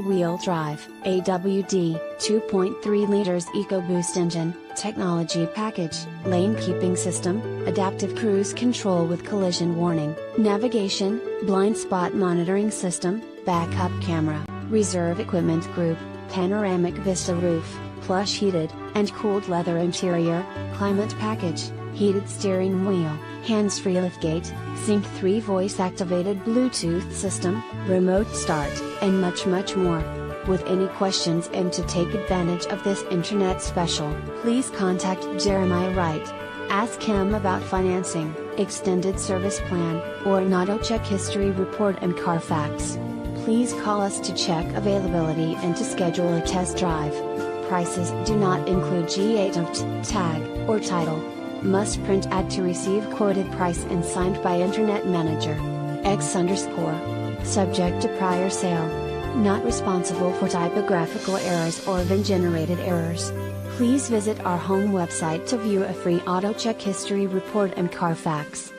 Wheel drive, AWD, 2.3 liters EcoBoost engine, technology package, lane keeping system, adaptive cruise control with collision warning, navigation, blind spot monitoring system, backup camera, reserve equipment group, panoramic vista roof, plush heated and cooled leather interior, climate package, heated steering wheel, hands-free liftgate, Sync 3 voice-activated Bluetooth system, remote start, and much more. With any questions and to take advantage of this internet special, please contact Jeremiah Wright. Ask him about financing, extended service plan, or an auto check history report and Carfax. Please call us to check availability and to schedule a test drive. Prices do not include G8 tag or title. Must print ad to receive quoted price and signed by Internet Manager. X_. Subject to prior sale. Not responsible for typographical errors or VIN-generated errors. Please visit our home website to view a free auto check history report and Carfax.